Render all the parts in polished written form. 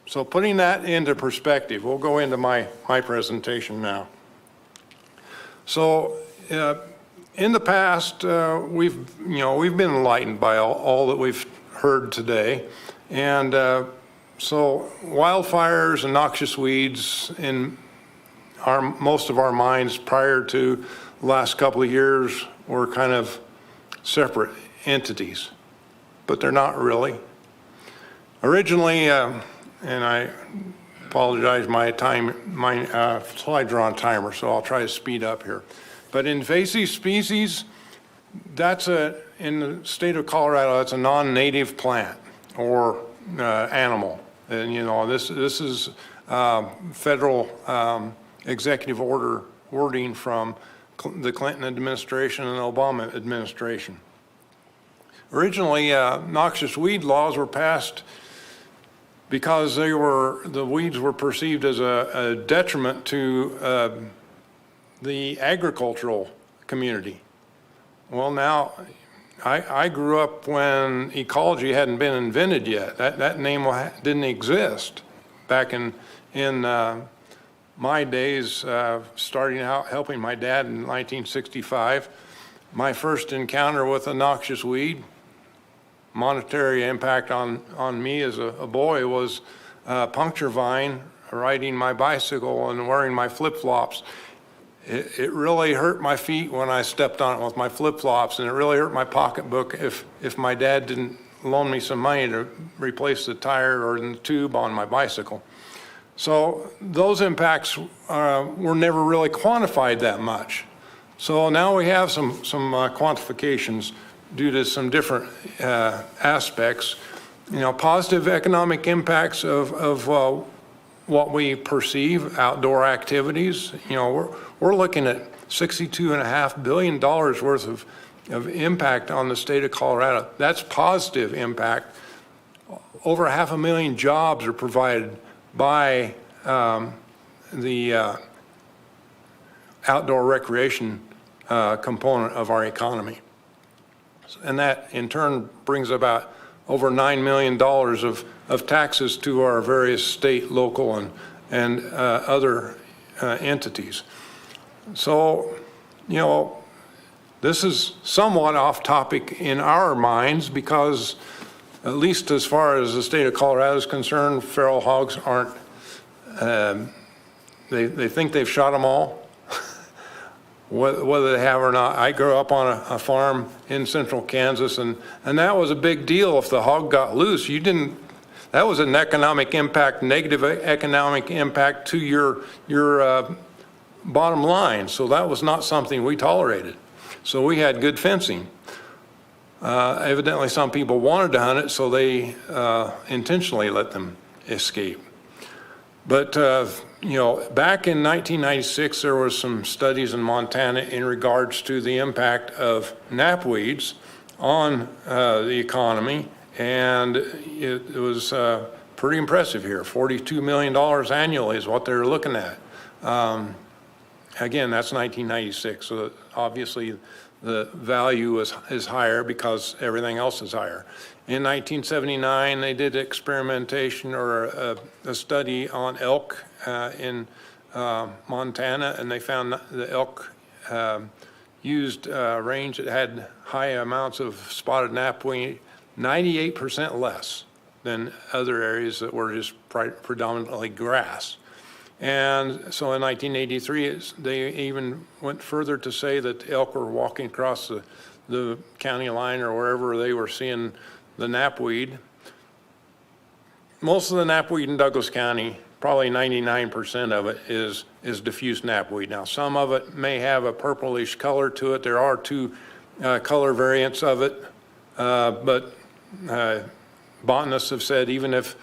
So putting that into perspective, we'll go into my presentation now. So in the past, we've been enlightened by all that we've heard today. And so wildfires and noxious weeds in most of our minds prior to the last couple of years were kind of separate entities, but they're not really. Originally, and I apologize, my slides are on timer, so I'll try to speed up here. But invasive species, in the state of Colorado, that's a non-native plant or animal. And this is federal executive order wording from the Clinton administration and Obama administration. Originally, noxious weed laws were passed because the weeds were perceived as a detriment to the agricultural community. Well, now, I grew up when ecology hadn't been invented yet. That name didn't exist back in my days, starting out helping my dad in 1965. My first encounter with a noxious weed, monetary impact on me as a boy, was puncture vine, riding my bicycle and wearing my flip-flops. It really hurt my feet when I stepped on it with my flip-flops, and it really hurt my pocketbook if my dad didn't loan me some money to replace the tire or the tube on my bicycle. So those impacts were never really quantified that much. So now we have some quantifications due to some different aspects. Positive economic impacts of what we perceive, outdoor activities. We're looking at $62.5 billion worth of impact on the state of Colorado. That's positive impact. Over 500,000 jobs are provided by the outdoor recreation component of our economy. And that in turn brings about over $9 million of taxes to our various state, local, and other entities. So, this is somewhat off topic in our minds because, at least as far as the state of Colorado is concerned, feral hogs aren't, they think they've shot them all. Whether they have or not. I grew up on a farm in central Kansas, and that was a big deal. If the hog got loose, that was an economic impact, negative economic impact to your bottom line. So that was not something we tolerated. So we had good fencing. Evidently some people wanted to hunt it, so they intentionally let them escape. But back in 1996, there was some studies in Montana in regards to the impact of knapweeds on the economy, and it was pretty impressive here. $42 million annually is what they're looking at. Again, that's 1996, so obviously the value is higher because everything else is higher. In 1979, they did experimentation or a study on elk in Montana, and they found the elk used range that had high amounts of spotted knapweed, 98% less than other areas that were just predominantly grass. And so in 1983, they even went further to say that the elk were walking across the county line or wherever they were seeing the knapweed. Most of the knapweed in Douglas County, probably 99% of it is diffuse knapweed. Now, some of it may have a purplish color to it. There are two color variants of it, but botanists have said even if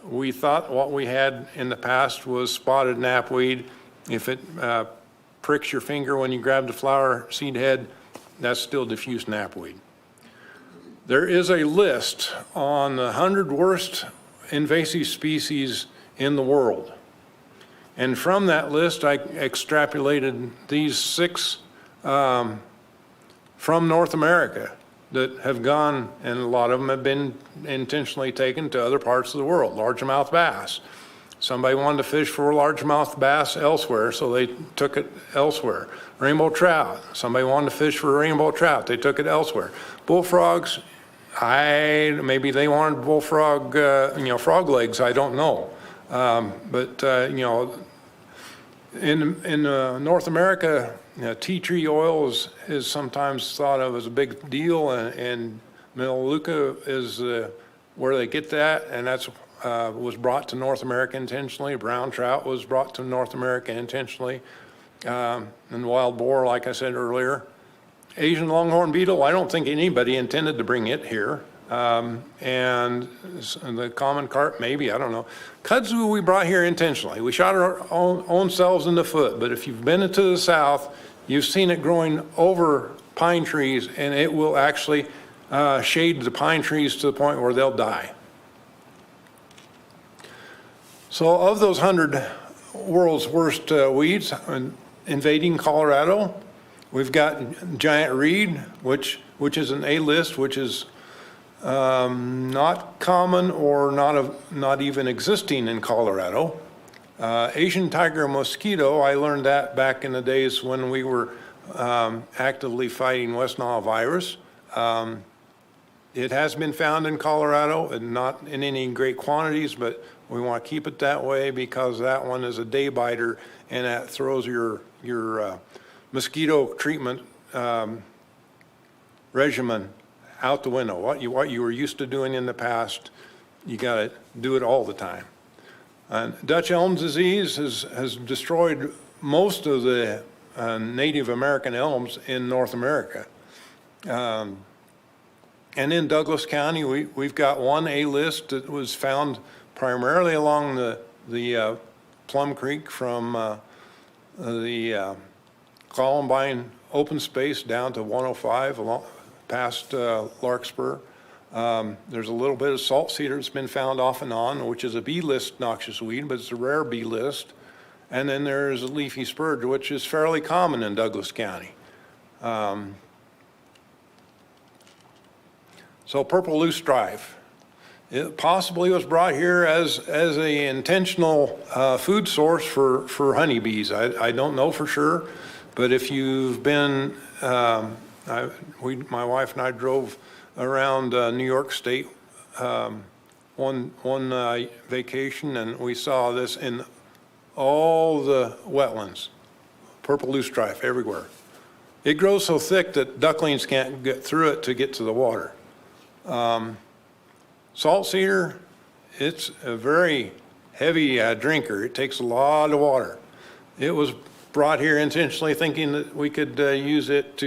we thought what we had in the past was spotted knapweed, if it pricks your finger when you grab the flower seed head, that's still diffuse knapweed. There is a list on the 100 worst invasive species in the world. And from that list, I extrapolated these 6 from North America. that have gone, and a lot of them have been intentionally taken to other parts of the world. Largemouth bass. Somebody wanted to fish for largemouth bass elsewhere, so they took it elsewhere. Rainbow trout. Somebody wanted to fish for rainbow trout. They took it elsewhere. Bullfrogs. Maybe they wanted bullfrog, frog legs. I don't know. In North America, tea tree oil is sometimes thought of as a big deal, and Melaleuca is where they get that, and that's was brought to North America intentionally. Brown trout was brought to North America intentionally, and wild boar, like I said earlier. Asian longhorn beetle, I don't think anybody intended to bring it here. And the common carp, maybe, I don't know. Kudzu we brought here intentionally. We shot our own selves in the foot, but if you've been into the South, you've seen it growing over pine trees, and it will actually shade the pine trees to the point where they'll die. So of those 100 world's worst weeds invading Colorado, we've got giant reed, which is an A-list, which is not common or not even existing in Colorado. Asian tiger mosquito, I learned that back in the days when we were actively fighting West Nile virus. It has been found in Colorado, and not in any great quantities, but we want to keep it that way because that one is a day biter, and that throws your mosquito treatment regimen out the window. What you were used to doing in the past, you got to do it all the time. And Dutch elm disease has destroyed most of the Native American elms in North America. And in Douglas County, we've got one A-list that was found primarily along the Plum Creek from the Columbine open space down to 105 along past Larkspur. There's a little bit of salt cedar that's been found off and on, which is a B-list noxious weed, but it's a rare B-list. And then there's a leafy spurge, which is fairly common in Douglas County. So purple loosestrife. It possibly was brought here as a intentional food source for honeybees. I don't know for sure, but if you've been, my wife and I drove around New York State one vacation, and we saw this in all the wetlands, purple loosestrife everywhere. It grows so thick that ducklings can't get through it to get to the water. Salt cedar, it's a very heavy drinker. It takes a lot of water. It was brought here intentionally thinking that we could use it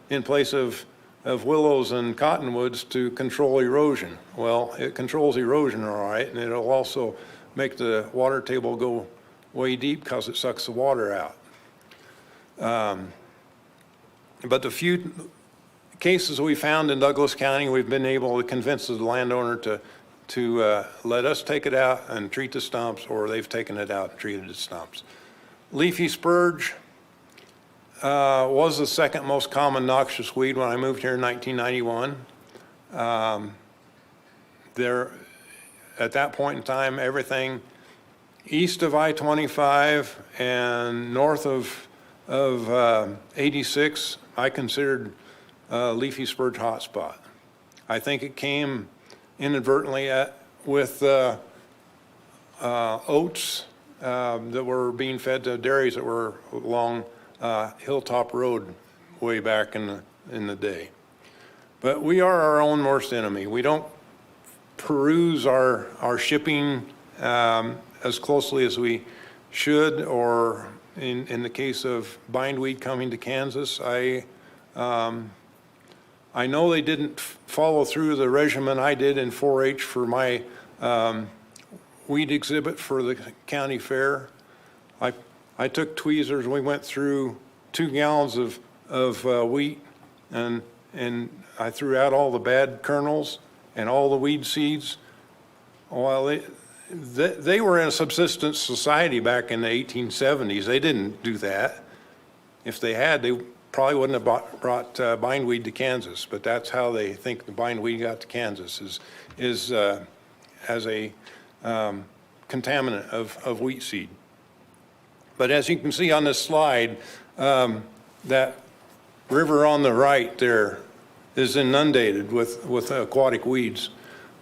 in place of willows and cottonwoods to control erosion. Well, it controls erosion all right, and it'll also make the water table go way deep because it sucks the water out. But the few cases we found in Douglas County, we've been able to convince the landowner to let us take it out and treat the stumps, or they've taken it out and treated the stumps. Leafy spurge was the second most common noxious weed when I moved here in 1991. At that point in time, everything east of I-25 and north of 86, I considered leafy spurge hotspot. I think it came inadvertently with oats that were being fed to dairies that were along Hilltop Road way back in the day. But we are our own worst enemy. We don't peruse our shipping as closely as we should, or in the case of bindweed coming to Kansas, I know they didn't follow through the regimen I did in 4-H for my weed exhibit for the county fair. I took tweezers, we went through 2 gallons of wheat, and I threw out all the bad kernels and all the weed seeds. Well, they were in a subsistence society back in the 1870s. They didn't do that. If they had, probably wouldn't have brought bindweed to Kansas, but that's how they think the bindweed got to Kansas is as a contaminant of wheat seed. But as you can see on this slide, that river on the right there is inundated with aquatic weeds.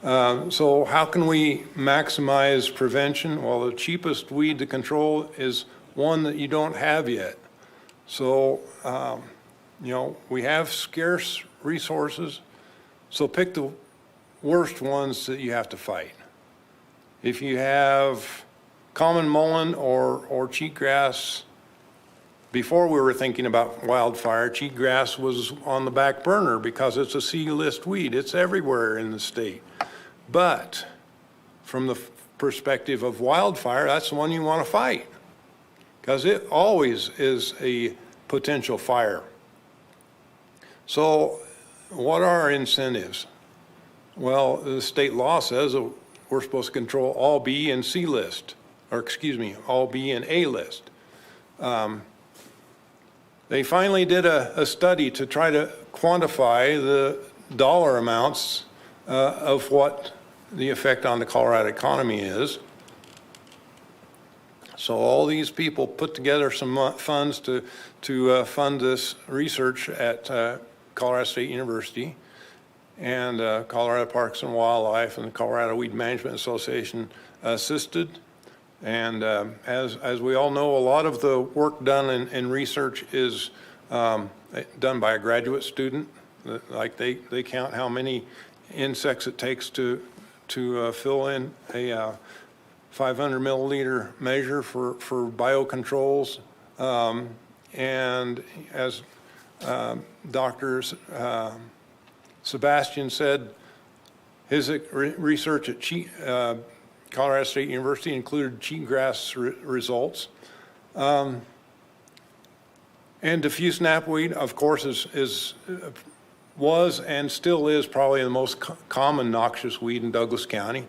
So how can we maximize prevention? Well, the cheapest weed to control is one that you don't have yet. So, you know, we have scarce resources, so pick the worst ones that you have to fight. If you have common mullein or cheatgrass, before we were thinking about wildfire, cheatgrass was on the back burner because it's a C-list weed. It's everywhere in the state. But from the perspective of wildfire, that's the one you want to fight because it always is a potential fire. So what are our incentives? Well, the state law says we're supposed to control all B and C list, or excuse me, all B and A list. They finally did a study to try to quantify the dollar amounts of what the effect on the Colorado economy is. So all these people put together some funds to fund this research at Colorado State University and Colorado Parks and Wildlife and the Colorado Weed Management Association assisted. And as we all know, a lot of the work done in research is done by a graduate student. Like they count how many insects it takes to fill in a 500 milliliter measure for biocontrols. And as Dr. Sebastian said, his research at Colorado State University included cheatgrass results. And diffuse knapweed, of course, was and still is probably the most common noxious weed in Douglas County.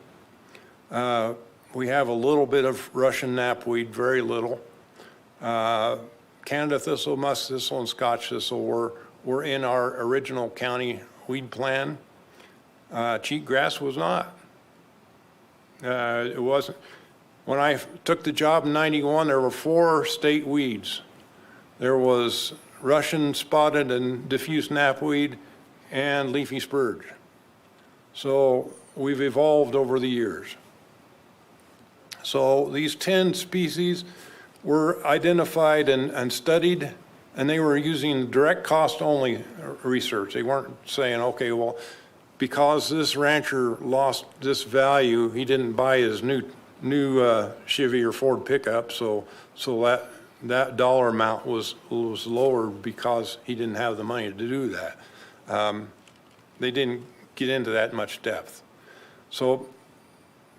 We have a little bit of Russian knapweed, very little. Canada thistle, musk thistle, and Scotch thistle were in our original county weed plan. Cheatgrass was not. It wasn't. When I took the job in '91, there were 4 state weeds. There was Russian spotted and diffuse knapweed and leafy spurge. So we've evolved over the years. So these 10 species were identified and studied, and they were using direct cost only research. They weren't saying, okay, well, because this rancher lost this value, he didn't buy his new Chevy or Ford pickup, so that dollar amount was lower because he didn't have the money to do that. They didn't get into that much depth. So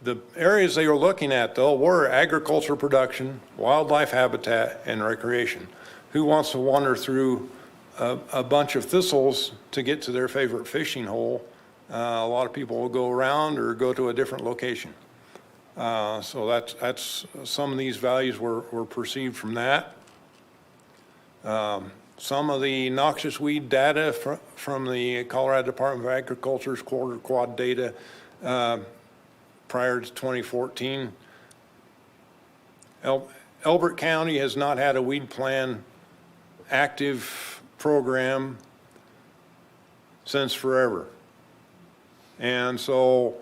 the areas they were looking at, though, were agriculture production, wildlife habitat, and recreation. Who wants to wander through a bunch of thistles to get to their favorite fishing hole? A lot of people will go around or go to a different location. So that's some of these values were perceived from that. Some of the noxious weed data from the Colorado Department of Agriculture's quarter quad data prior to 2014. Elbert County has not had a weed plan active program since forever. And so,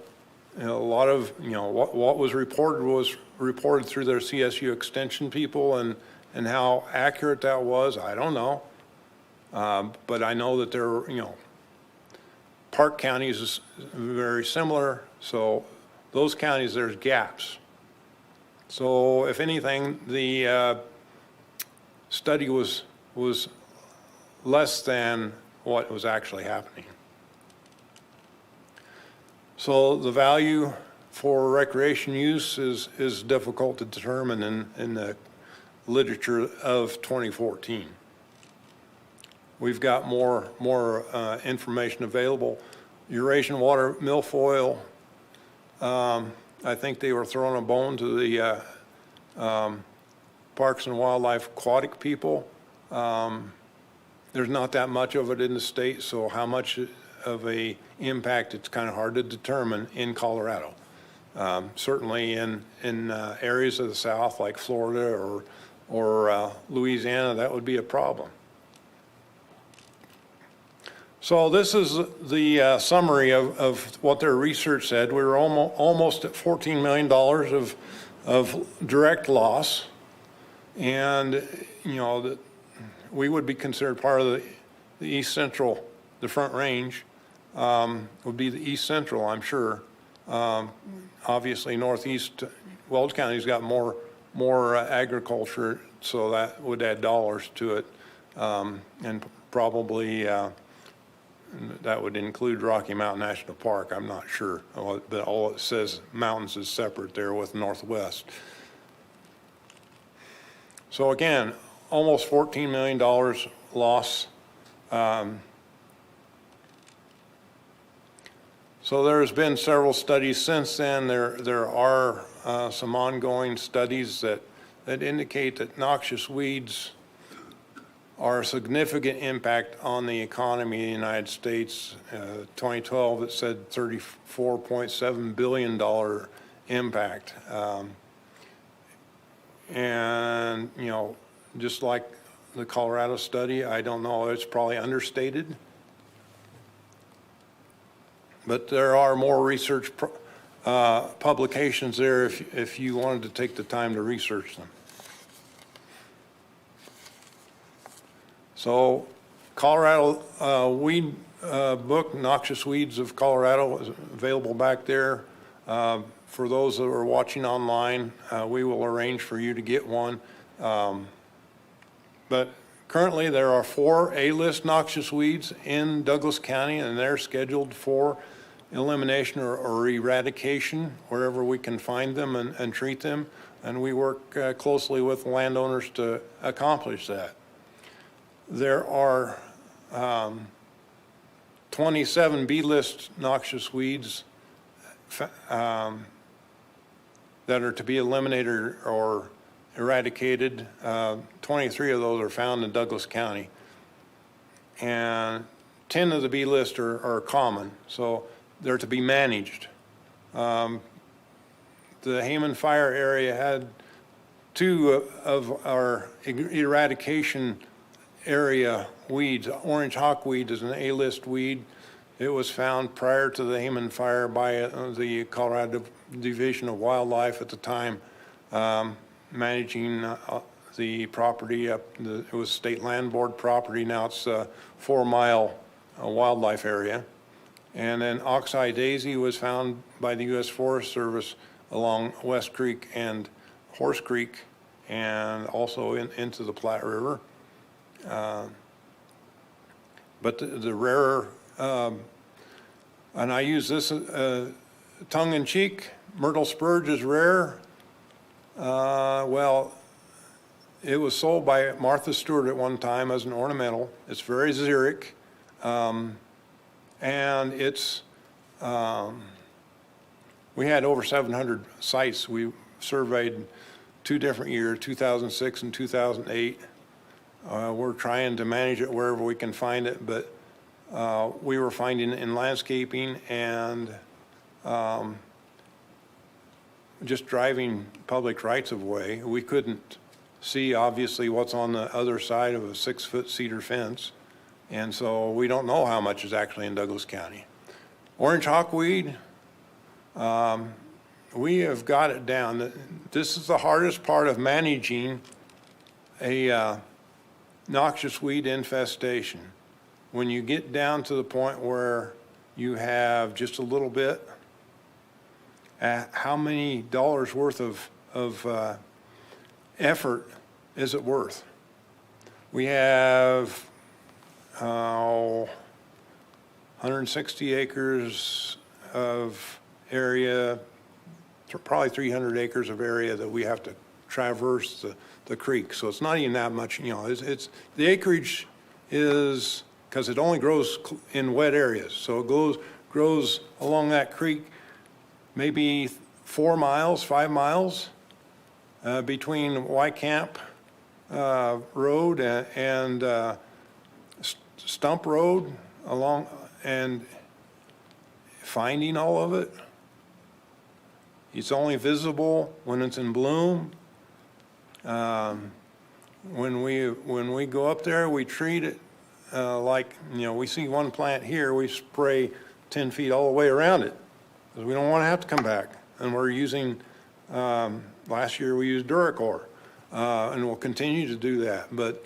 you know, a lot of, you know, what was reported through their CSU extension people, and how accurate that was, I don't know. But I know that there are, you know, Park counties is very similar. So those counties, there's gaps. So if anything, the study was less than what was actually happening. So the value for recreation use is difficult to determine in the literature of 2014. We've got more information available. Eurasian water milfoil, I think they were throwing a bone to the Parks and Wildlife aquatic people. there's not that much of it in the state, so how much of a impact, it's kind of hard to determine in Colorado. Certainly in areas of the South like Florida or Louisiana, that would be a problem. So this is the summary of what their research said. We were almost at $14 million of direct loss, and we would be considered part of the East Central, the Front Range would be the East Central, I'm sure. Obviously, Northeast Wells County's got more agriculture, so that would add dollars to it, and probably that would include Rocky Mountain National Park. I'm not sure, but all it says mountains is separate there with Northwest. So again, almost $14 million loss. So there's been several studies since then. There are some ongoing studies that indicate that noxious weeds are a significant impact on the economy of the United States. 2012, it said $34.7 billion impact. And, just like the Colorado study, I don't know, it's probably understated. But there are more research publications there if you wanted to take the time to research them. So Colorado weed book, Noxious Weeds of Colorado, is available back there. For those that are watching online, we will arrange for you to get one. But currently there are 4 A-list noxious weeds in Douglas County, and they're scheduled for elimination or eradication wherever we can find them and treat them. And we work closely with landowners to accomplish that. There are 27 B-list noxious weeds that are to be eliminated or eradicated. 23 of those are found in Douglas County. And 10 of the B-list are common, so they're to be managed. The Hayman Fire area had 2 of our eradication area weeds. Orange hawkweed is an A-list weed. It was found prior to the Hayman Fire by the Colorado Division of Wildlife at the time, managing the property up. It was state land board property. Now it's a 4-mile wildlife area. And then oxeye daisy was found by the U.S. Forest Service along West Creek and Horse Creek, and also into the Platte River. But the rarer, and I use this tongue-in-cheek, myrtle spurge is rare. Well, it was sold by Martha Stewart at one time as an ornamental. It's very xeric, and it's, we had over 700 sites. We surveyed 2 different years, 2006 and 2008. We're trying to manage it wherever we can find it, but we were finding it in landscaping and just driving public rights of way. We couldn't see obviously what's on the other side of a 6-foot cedar fence, and so we don't know how much is actually in Douglas County. Orange hawkweed, we have got it down. This is the hardest part of managing a noxious weed infestation. When you get down to the point where you have just a little bit, how many dollars worth of effort is it worth? We have 160 acres of area, probably 300 acres of area that we have to traverse the creek. So it's not even that much, it's the acreage is, because it only grows in wet areas. So it grows along that creek, maybe 4 miles, 5 miles between White Camp Road and stump road along and finding all of it. It's only visible when it's in bloom. When we go up there, we treat it like, we see one plant here, we spray 10 feet all the way around it because we don't want to have to come back. And we're using, last year we used Duracor, and we'll continue to do that. But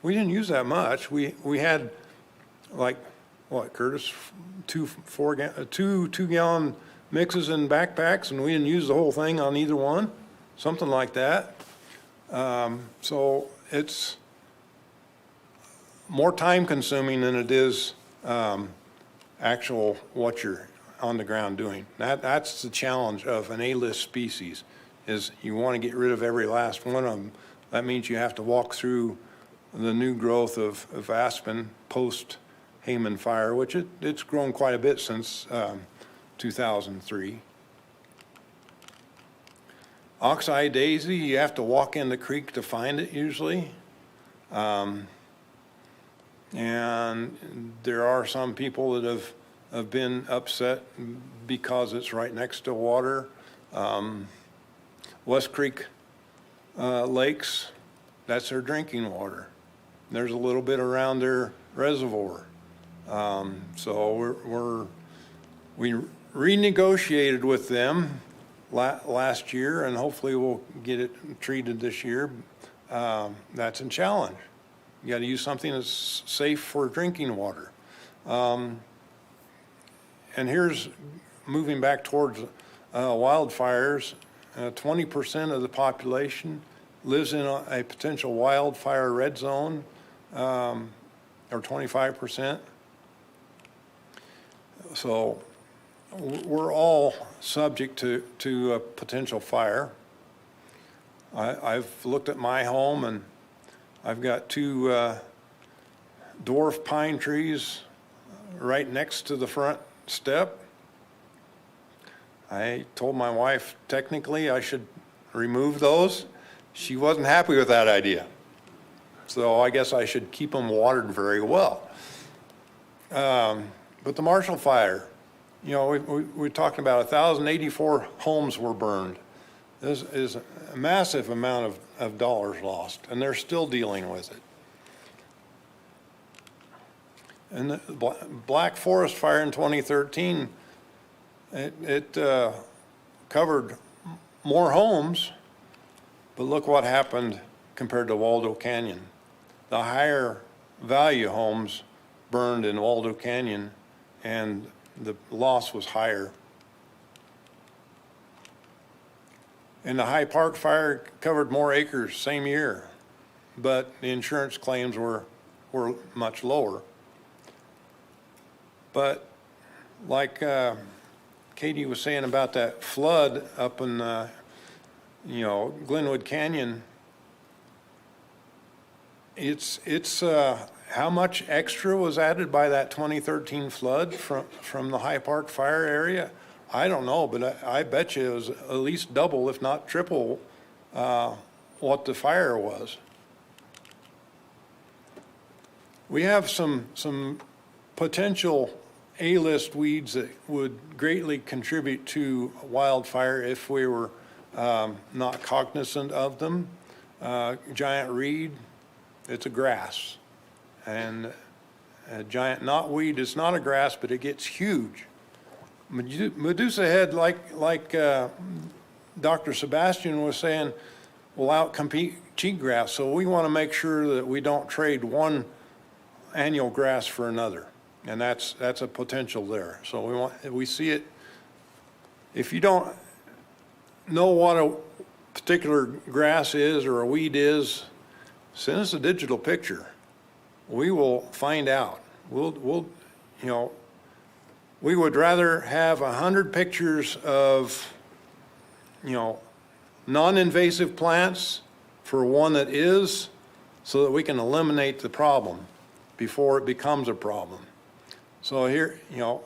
we didn't use that much. We had like, what, Curtis, two 2-gallon mixes in backpacks, and we didn't use the whole thing on either one, something like that. So it's more time consuming than it is actual what you're on the ground doing. That's the challenge of an A-list species, is you want to get rid of every last one of them. That means you have to walk through the new growth of aspen post Hayman fire, which it's grown quite a bit since 2003. Oxeye daisy, you have to walk in the creek to find it usually. And there are some people that have been upset because it's right next to water. West Creek lakes, that's their drinking water. There's a little bit around their reservoir. So we renegotiated with them last year, and hopefully we'll get it treated this year. That's a challenge. You got to use something that's safe for drinking water. And here's moving back towards wildfires. 20% of the population lives in a potential wildfire red zone, or 25%. So we're all subject to a potential fire. I've looked at my home, and I've got two dwarf pine trees right next to the front step. I told my wife technically I should remove those. She wasn't happy with that idea. So I guess I should keep them watered very well. But the Marshall Fire, we're talking about 1,084 homes were burned. This is a massive amount of dollars lost, and they're still dealing with it. And the Black Forest Fire in 2013, it covered more homes, but look what happened compared to Waldo Canyon. The higher value homes burned in Waldo Canyon, and the loss was higher. And the High Park Fire covered more acres same year, but the insurance claims were much lower. But like Katie was saying about that flood up in Glenwood Canyon, it's how much extra was added by that 2013 flood from the High Park Fire area? I don't know, but I bet you it was at least double, if not triple, what the fire was. We have some potential A-list weeds that would greatly contribute to wildfire if we were not cognizant of them. Giant reed, it's a grass. And a giant knotweed is not a grass, but it gets huge. Medusa head, like Dr. Sebastian was saying, will outcompete cheatgrass. So we want to make sure that we don't trade one annual grass for another, and that's a potential there. So we see it. If you don't know what a particular grass is or a weed is, send us a digital picture. We will find out. We would rather have 100 pictures of, non-invasive plants for one that is, so that we can eliminate the problem before it becomes a problem. So here, you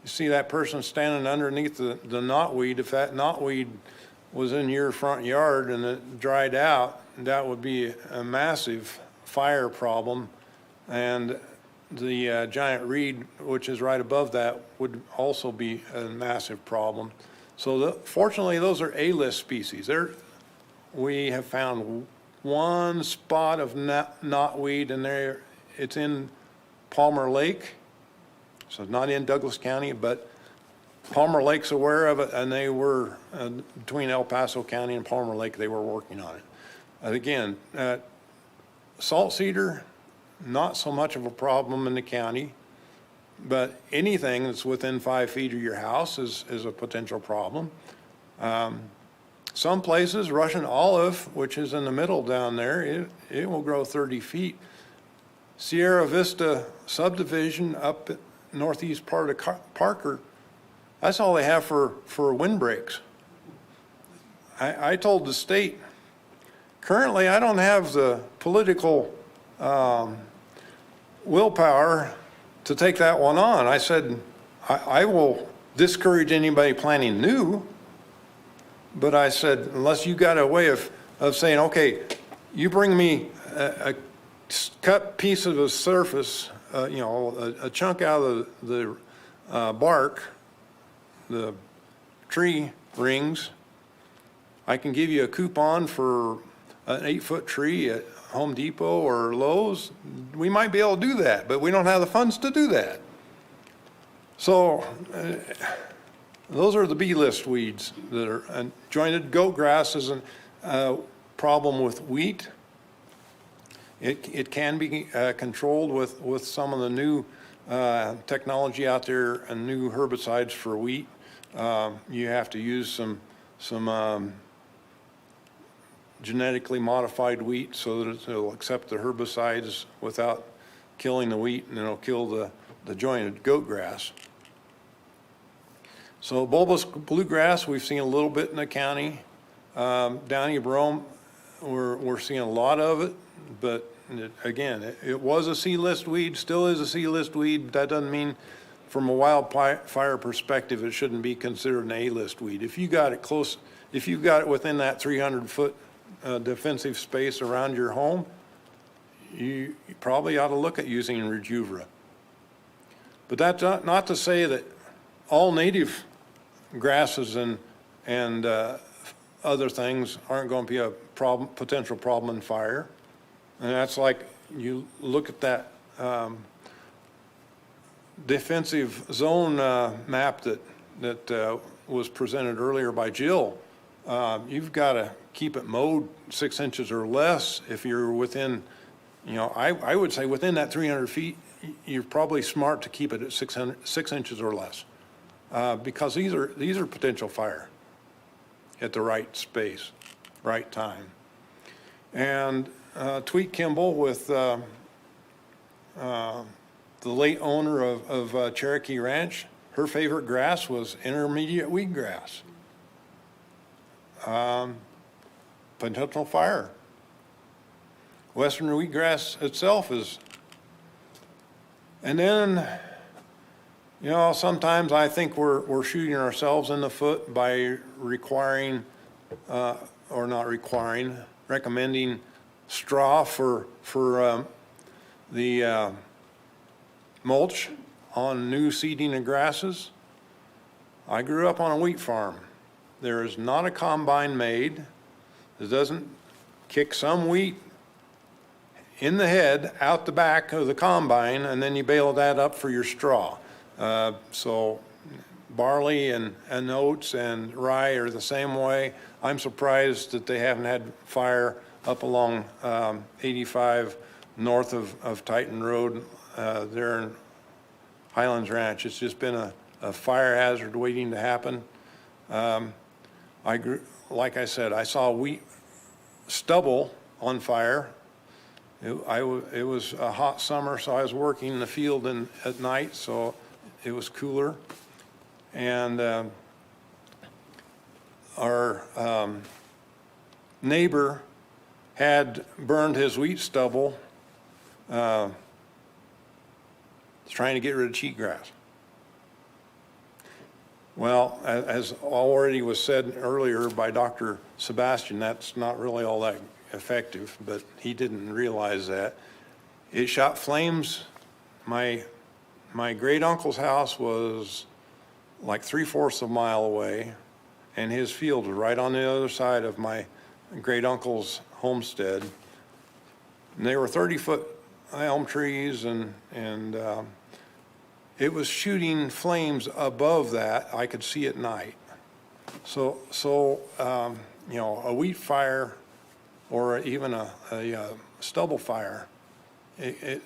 see that person standing underneath the knotweed. If that knotweed was in your front yard and it dried out, that would be a massive fire problem, and the giant reed, which is right above that, would also be a massive problem. So fortunately, those are A-list species. We have found one spot of knotweed, and it's in Palmer Lake, so not in Douglas County, but Palmer Lake's aware of it, and they were, between El Paso County and Palmer Lake, they were working on it. And again, salt cedar, not so much of a problem in the county, but anything that's within 5 feet of your house is a potential problem. Some places, Russian olive, which is in the middle down there, it will grow 30 feet. Sierra Vista subdivision up northeast part of Parker, that's all they have for windbreaks. I told the state, currently I don't have the political willpower to take that one on. I said, I will discourage anybody planting new, but I said, unless you got a way of saying, okay, you bring me a cut piece of the surface, a chunk out of the bark, the tree rings, I can give you a coupon for an 8-foot tree at Home Depot or Lowe's. We might be able to do that, but we don't have the funds to do that. So those are the B-list weeds that are, and jointed goat grass is a problem with wheat. It can be controlled with some of the new technology out there and new herbicides for wheat. You have to use some genetically modified wheat so that it'll accept the herbicides without killing the wheat, and it'll kill the jointed goat grass. So bulbous bluegrass, we've seen a little bit in the county. Downy brome, we're seeing a lot of it, but again, it was a C-list weed, still is a C-list weed. That doesn't mean from a wildfire perspective it shouldn't be considered an A-list weed. If you got it close, if you've got it within that 300-foot defensive space around your home, you probably ought to look at using Rejuvra. But that's not to say that all native grasses and other things aren't going to be a potential problem in fire. And that's like, you look at that defensive zone map that was presented earlier by Jill. You've got to keep it mowed 6 inches or less. If you're within, I would say within that 300 feet, you're probably smart to keep it at 6 inches or less, because these are potential fire at the right space, right time. And Tweet Kimball with the late owner of Cherokee Ranch, her favorite grass was intermediate wheatgrass. Potential fire. Western wheatgrass itself is, and then, sometimes I think we're shooting ourselves in the foot by requiring, or not requiring, recommending straw for the mulch on new seeding of grasses. I grew up on a wheat farm. There is not a combine made that doesn't kick some wheat in the head out the back of the combine, and then you bale that up for your straw. So barley and oats and rye are the same way. I'm surprised that they haven't had fire up along 85 north of Titan Road there in Highlands Ranch. It's just been a fire hazard waiting to happen. Like I said, I saw wheat stubble on fire. It was a hot summer, so I was working in the field at night, so it was cooler. And our neighbor had burned his wheat stubble trying to get rid of cheatgrass. Well, as already was said earlier by Dr. Sebastian, that's not really all that effective, but he didn't realize that. It shot flames. My great uncle's house was like 3/4 of a mile away, and his field was right on the other side of my great uncle's homestead. And they were 30-foot elm trees, and it was shooting flames above that. I could see at night. So you know, a wheat fire or even a stubble fire, it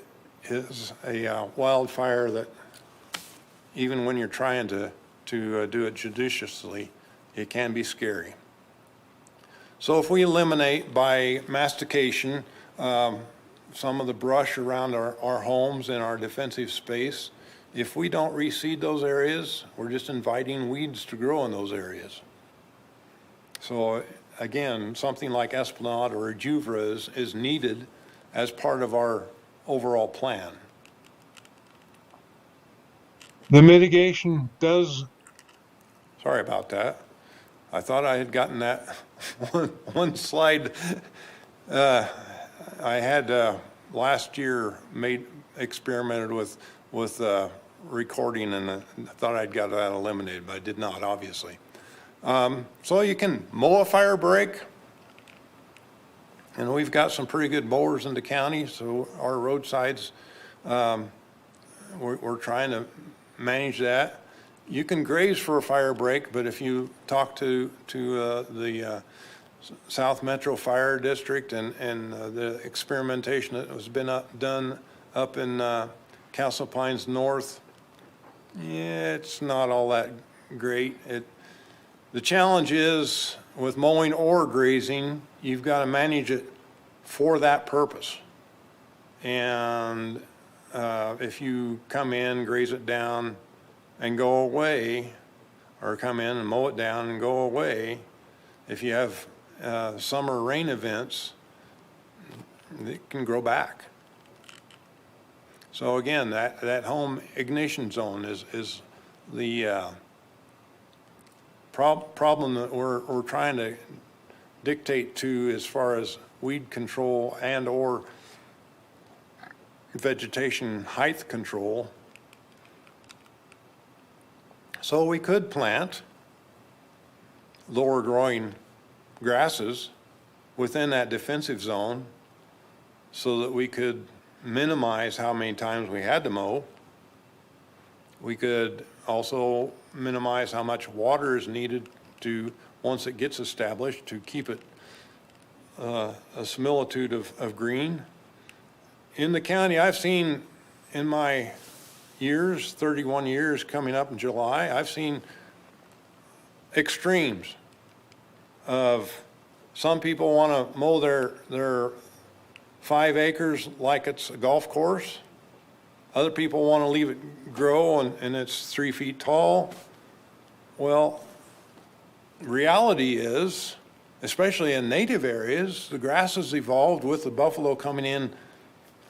is a wildfire that even when you're trying to do it judiciously, it can be scary. So if we eliminate by mastication some of the brush around our homes and our defensive space, if we don't reseed those areas, we're just inviting weeds to grow in those areas. So again, something like Esplanade or Juvera is needed as part of our overall plan. The mitigation does. Sorry about that. I thought I had gotten that one slide. I had last year experimented with recording, and I thought I'd got that eliminated, but I did not, obviously. So you can mow a fire break, and we've got some pretty good mowers in the county, so our roadsides, we're trying to manage that. You can graze for a fire break, but if you talk to the South Metro Fire District and the experimentation that was done up in Castle Pines North, yeah, it's not all that great. The challenge is with mowing or grazing, you've got to manage it for that purpose. And if you come in, graze it down, and go away, or come in and mow it down and go away, if you have summer rain events, it can grow back. So again, that home ignition zone is the problem that we're trying to dictate to as far as weed control and or vegetation height control. So we could plant lower growing grasses within that defensive zone so that we could minimize how many times we had to mow. We could also minimize how much water is needed to, once it gets established, to keep it a similitude of green. In the county, I've seen in my years, 31 years coming up in July, I've seen extremes of some people want to mow their 5 acres like it's a golf course. Other people want to leave it grow and it's 3 feet tall. Well, reality is, especially in native areas, the grass has evolved with the buffalo coming in.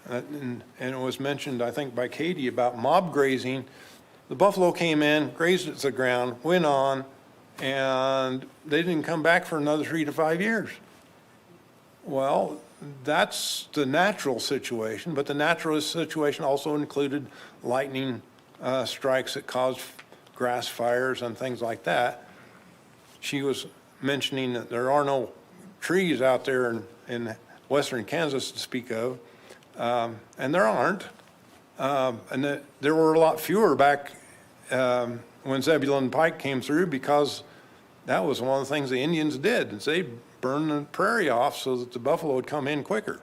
And it was mentioned, I think, by Katie about mob grazing. The buffalo came in, grazed it to the ground, went on, and they didn't come back for another 3 to 5 years. Well, that's the natural situation, but the natural situation also included lightning strikes that caused grass fires and things like that. She was mentioning that there are no trees out there in western Kansas to speak of. And there aren't, and there were a lot fewer back when Zebulon Pike came through, because that was one of the things the Indians did, is they burned the prairie off so that the buffalo would come in quicker.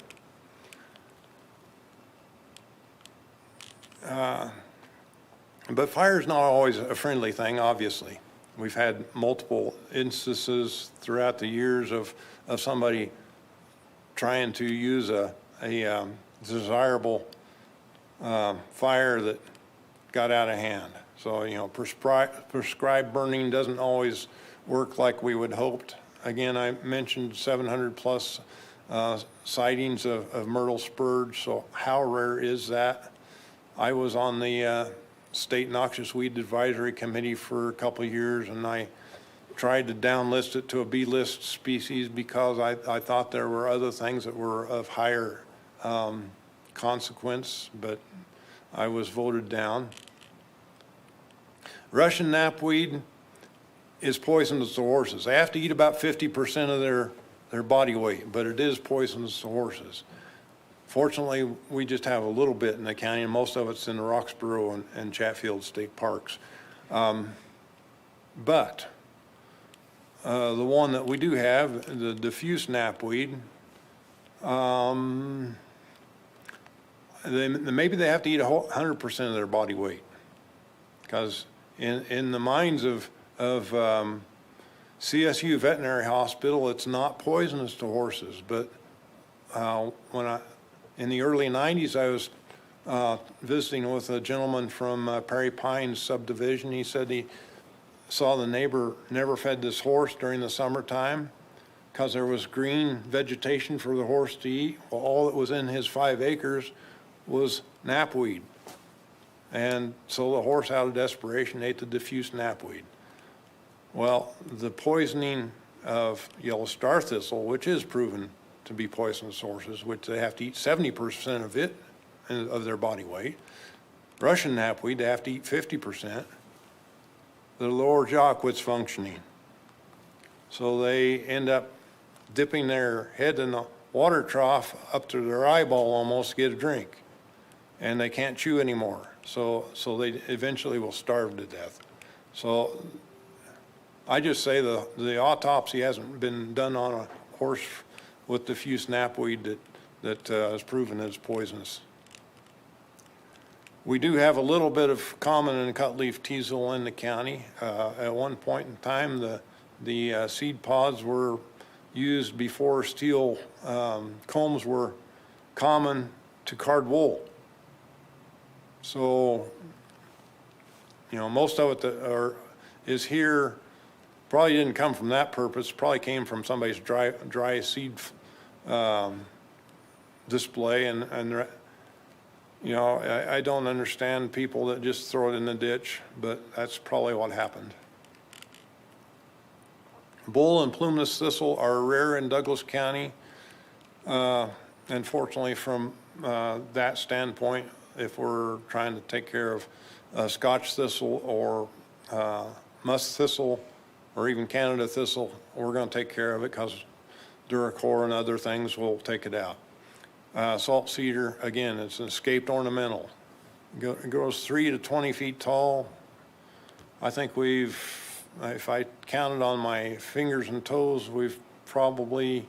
But fire is not always a friendly thing, obviously. We've had multiple instances throughout the years of somebody trying to use a desirable fire that got out of hand. So, you know, prescribed burning doesn't always work like we would hoped. Again, I mentioned 700 plus sightings of myrtle spurge. So how rare is that? I was on the State Noxious Weed Advisory Committee for a couple of years, and I tried to downlist it to a B-list species because I thought there were other things that were of higher consequence, but I was voted down. Russian knapweed is poisonous to horses. They have to eat about 50% of their body weight, but it is poisonous to horses. Fortunately, we just have a little bit in the county, and most of it's in the Roxborough and Chatfield state parks. But the one that we do have, the diffuse knapweed, maybe they have to eat 100% of their body weight, because in the minds of CSU Veterinary Hospital, it's not poisonous to horses. But in the early 90s, I was visiting with a gentleman from Prairie Pines subdivision. He said he saw the neighbor never fed this horse during the summertime because there was green vegetation for the horse to eat. Well, all that was in his 5 acres was knapweed. And so the horse, out of desperation, ate the diffuse knapweed. Well, the poisoning of yellow star thistle, which is proven to be poisonous to horses, which they have to eat 70% of it, of their body weight. Russian knapweed, they have to eat 50%. The lower jaw quits functioning. So they end up dipping their head in the water trough up to their eyeball almost to get a drink. And they can't chew anymore. So they eventually will starve to death. So I just say the autopsy hasn't been done on a horse with diffuse knapweed that is proven as poisonous. We do have a little bit of common and cutleaf teasel in the county. At one point in time, the seed pods were used before steel combs were common to card wool. So, most of it is here. Probably didn't come from that purpose. Probably came from somebody's dry seed display, and I don't understand people that just throw it in the ditch, but that's probably what happened. Bull and plumeless thistle are rare in Douglas County. Unfortunately, from that standpoint, if we're trying to take care of Scotch thistle or musk thistle or even Canada thistle, we're going to take care of it because Duracor and other things will take it out. Salt cedar, again, it's an escaped ornamental. It grows 3 to 20 feet tall. I think if I counted on my fingers and toes, we've probably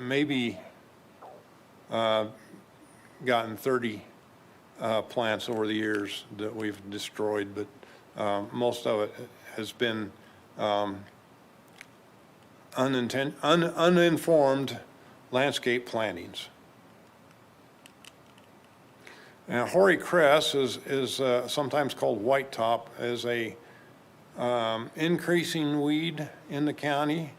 maybe gotten 30 plants over the years that we've destroyed, but most of it has been uninformed landscape plantings. Now, hoary cress is sometimes called white top, is a increasing weed in the county,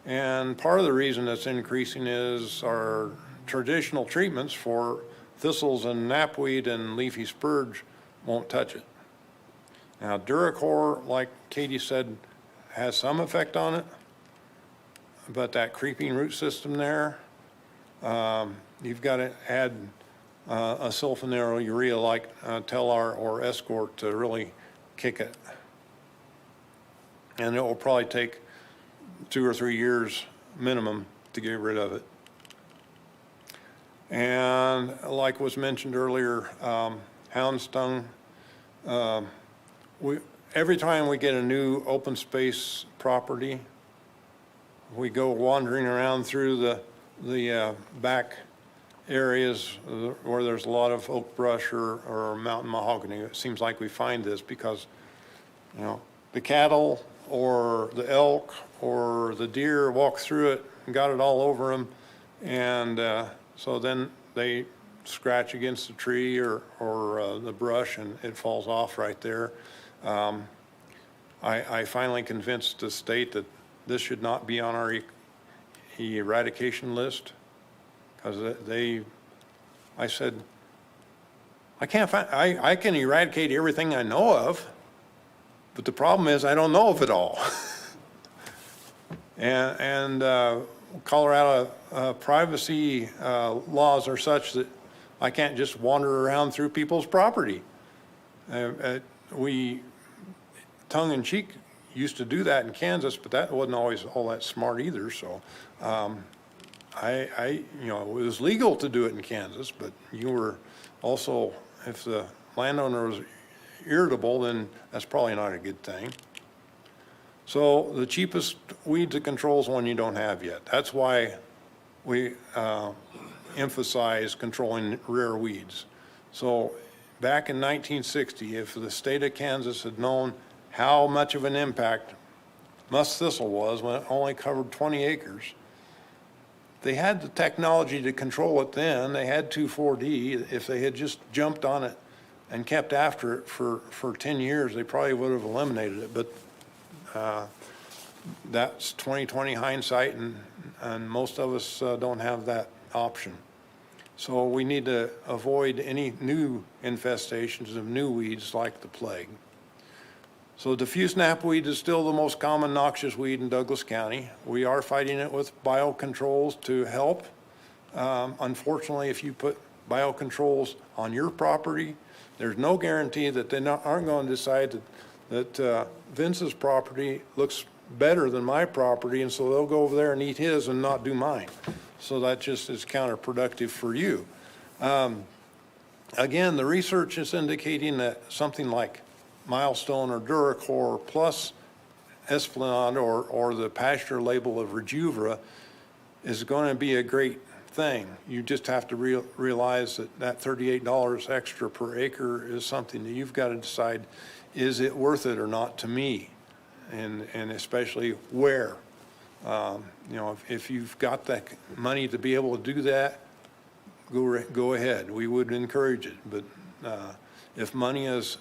and part of the reason it's increasing is our traditional treatments for thistles and knapweed and leafy spurge won't touch it. Now, Duracor, like Katie said, has some effect on it, but that creeping root system there, you've got to add a sulfonylurea like Telar or Escort to really kick it. And it will probably take 2 or 3 years minimum to get rid of it. And like was mentioned earlier, hound stung. Every time we get a new open space property, we go wandering around through the back areas where there's a lot of oak brush or mountain mahogany. It seems like we find this because, the cattle or the elk or the deer walk through it and got it all over them, and so then they scratch against the tree or the brush and it falls off right there. I finally convinced the state that this should not be on our eradication list, because I said, I can eradicate everything I know of, But the problem is I don't know of it all. And Colorado privacy laws are such that I can't just wander around through people's property. We, tongue-in-cheek, used to do that in Kansas, but that wasn't always all that smart either. So you know, it was legal to do it in Kansas, but you were also, if the landowner was irritable, then that's probably not a good thing. So the cheapest weed to control is one you don't have yet. That's why we emphasize controlling rare weeds. So back in 1960, if the state of Kansas had known how much of an impact musk thistle was when it only covered 20 acres, they had the technology to control it then. They had 2,4-D. If they had just jumped on it and kept after it for 10 years, they probably would have eliminated it. But that's 20/20 hindsight, and most of us don't have that option. So we need to avoid any new infestations of new weeds like the plague. So diffuse knapweed is still the most common noxious weed in Douglas County. We are fighting it with biocontrols to help. Unfortunately, if you put biocontrols on your property, there's no guarantee that they aren't going to decide that Vince's property looks better than my property, and so they'll go over there and eat his and not do mine. So that just is counterproductive for you. Again, the research is indicating that something like Milestone or Duracor plus Esplanade or the pasture label of Rejuvra is going to be a great thing. You just have to realize that $38 extra per acre is something that you've got to decide, is it worth it or not to me? And especially where. You know, if you've got that money to be able to do that, go ahead. We would encourage it. But if money is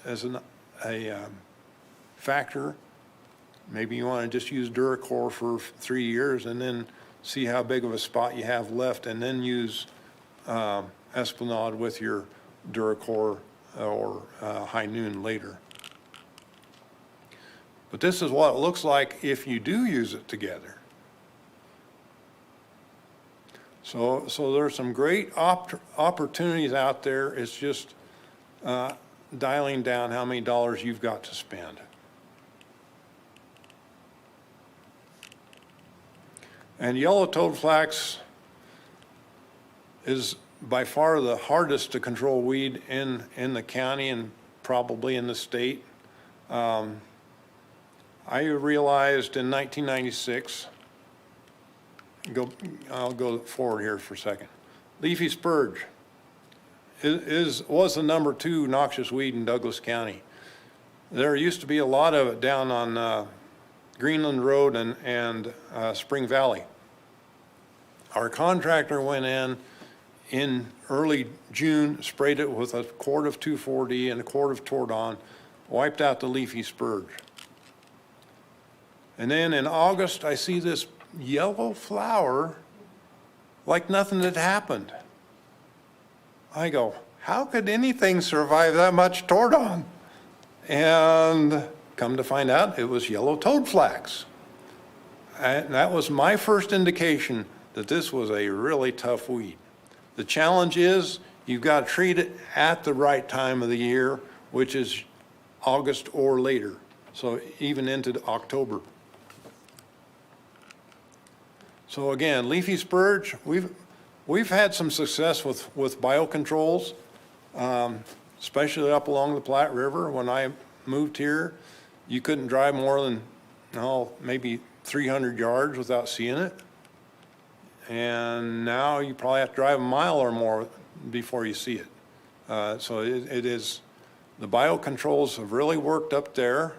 a factor, maybe you want to just use Duracor for 3 years and then see how big of a spot you have left, and then use Esplanade with your Duracor or High Noon later. But this is what it looks like if you do use it together. So there's some great opportunities out there. It's just dialing down how many dollars you've got to spend. And yellow toadflax is by far the hardest to control weed in the county and probably in the state. I realized in 1996, I'll go forward here for a second. Leafy Spurge was the #2 noxious weed in Douglas County. There used to be a lot of it down on Greenland Road and Spring Valley. Our contractor went in early June, sprayed it with a quart of 2,4-D and a quart of Tordon, wiped out the Leafy Spurge. And then in August, I see this yellow flower like nothing had happened. I go, how could anything survive that much Tordon? And come to find out, it was yellow toadflax. And that was my first indication that this was a really tough weed. The challenge is you've got to treat it at the right time of the year, which is August or later, so even into October. So again, Leafy Spurge, we've had some success with biocontrols, especially up along the Platte River. When I moved here, you couldn't drive more than maybe 300 yards without seeing it. And now you probably have to drive a mile or more before you see it. So it is, the biocontrols have really worked up there.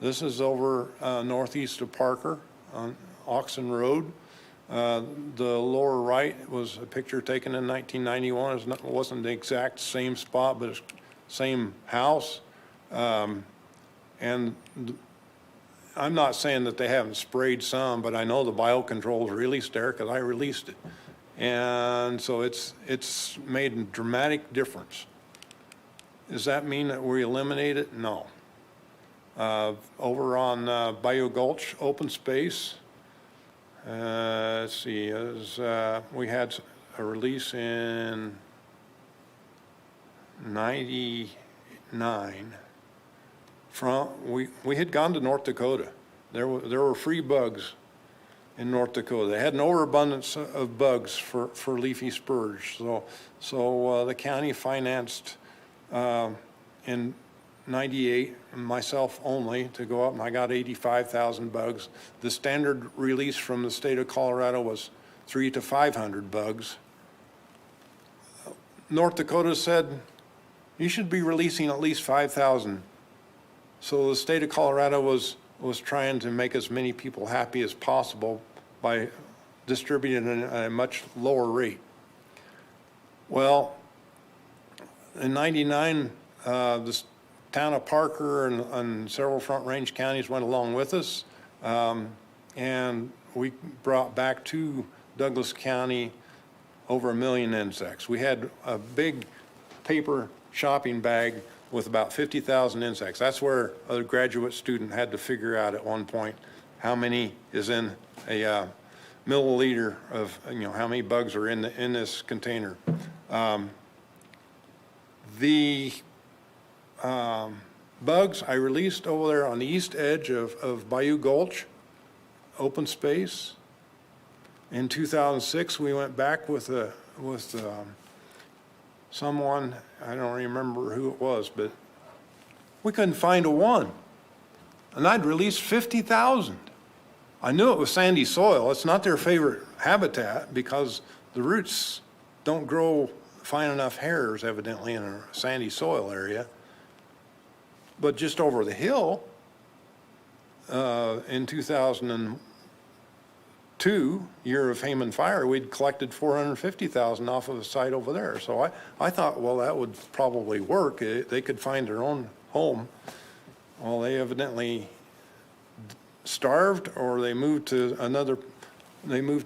This is over northeast of Parker on Oxen Road. The lower right was a picture taken in 1991. It wasn't the exact same spot, but it's same house. And I'm not saying that they haven't sprayed some, but I know the biocontrols released there because I released it. And so it's made a dramatic difference. Does that mean that we eliminate it? No. Over on Bayou Gulch open space, let's see, we had a release in 99. We had gone to North Dakota. There were free bugs in North Dakota. They had an overabundance of bugs for leafy spurge. So the county financed in 98, myself only, to go up, and I got 85,000 bugs. The standard release from the state of Colorado was 300 to 500 bugs. North Dakota said, you should be releasing at least 5,000. So the state of Colorado was trying to make as many people happy as possible by distributing at a much lower rate. Well, in 99, the town of Parker and several Front Range counties went along with us, and we brought back to Douglas County over 1 million insects. We had a big paper shopping bag with about 50,000 insects. That's where a graduate student had to figure out at one point how many is in a milliliter of, how many bugs are in this container. The bugs I released over there on the east edge of Bayou Gulch, open space. In 2006, we went back with someone, I don't remember who it was, but we couldn't find a one. And I'd released 50,000. I knew it was sandy soil. It's not their favorite habitat because the roots don't grow fine enough hairs, evidently, in a sandy soil area. But just over the hill, in 2002, year of Hayman fire, we'd collected 450,000 off of the site over there. So I thought, well, that would probably work. They could find their own home. Well, they evidently starved, or they moved to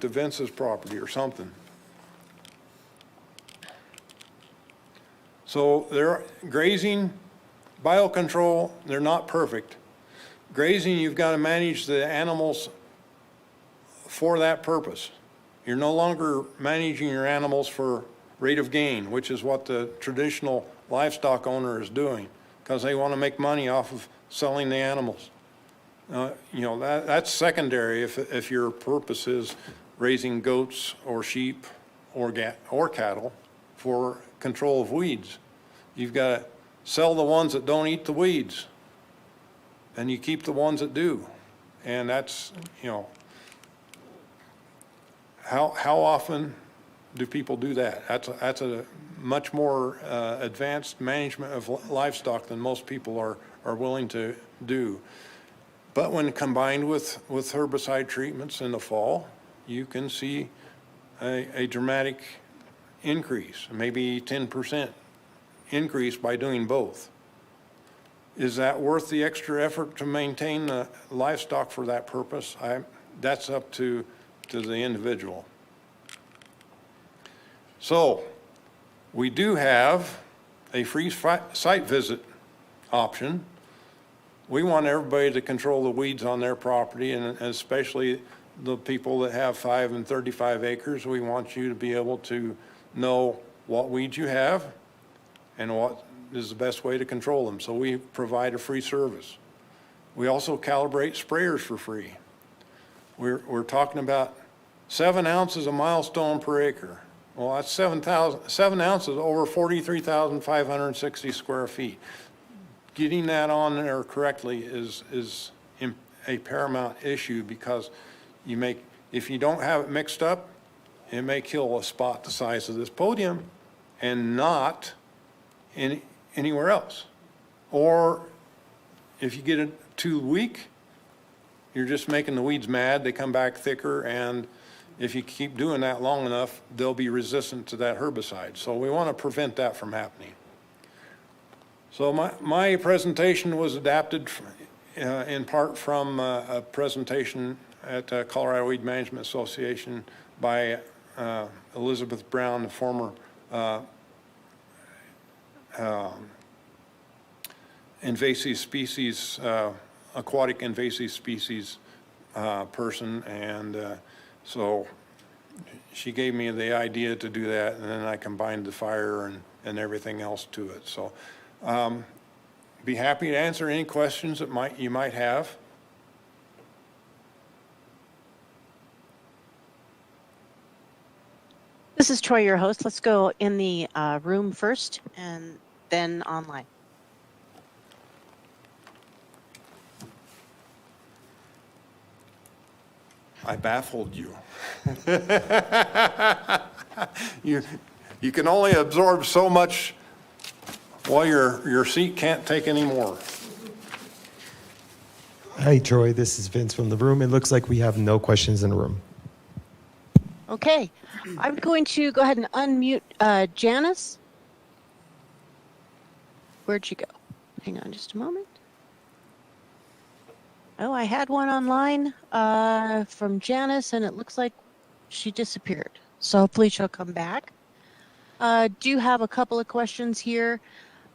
Vince's property or something. So they're grazing, biocontrol, they're not perfect. Grazing, you've got to manage the animals for that purpose. You're no longer managing your animals for rate of gain, which is what the traditional livestock owner is doing, because they want to make money off of selling the animals. That's secondary if your purpose is raising goats or sheep or cattle for control of weeds. You've got to sell the ones that don't eat the weeds, and you keep the ones that do. And that's, how often do people do that? That's a much more advanced management of livestock than most people are willing to do. But when combined with herbicide treatments in the fall, you can see a dramatic increase, maybe 10% increase by doing both. Is that worth the extra effort to maintain the livestock for that purpose? That's up to the individual. So we do have a free site visit option. We want everybody to control the weeds on their property, and especially the people that have 5 and 35 acres. We want you to be able to know what weeds you have and what is the best way to control them. So we provide a free service. We also calibrate sprayers for free. We're talking about 7 ounces a milestone per acre. Well, that's 7 ounces over 43,560 square feet. Getting that on there correctly is a paramount issue, because if you don't have it mixed up, it may kill a spot the size of this podium and not anywhere else. Or if you get it too weak, you're just making the weeds mad. They come back thicker, and if you keep doing that long enough, they'll be resistant to that herbicide. So we want to prevent that from happening. So my presentation was adapted in part from a presentation at Colorado Weed Management Association by Elizabeth Brown, the former invasive species, aquatic invasive species person, and so she gave me the idea to do that, and then I combined the fire and everything else to it. So be happy to answer any questions that you might have. This is Troy, your host. Let's go in the room first and then online. I baffled you. You can only absorb so much while your seat can't take any more. Hi, Troy. This is Vince from the room. It looks like we have no questions in the room. Okay, I'm going to go ahead and unmute Janice. Where'd she go? Hang on just a moment. Oh, I had one online from Janice, and it looks like she disappeared. So hopefully she'll come back. Do you have a couple of questions here?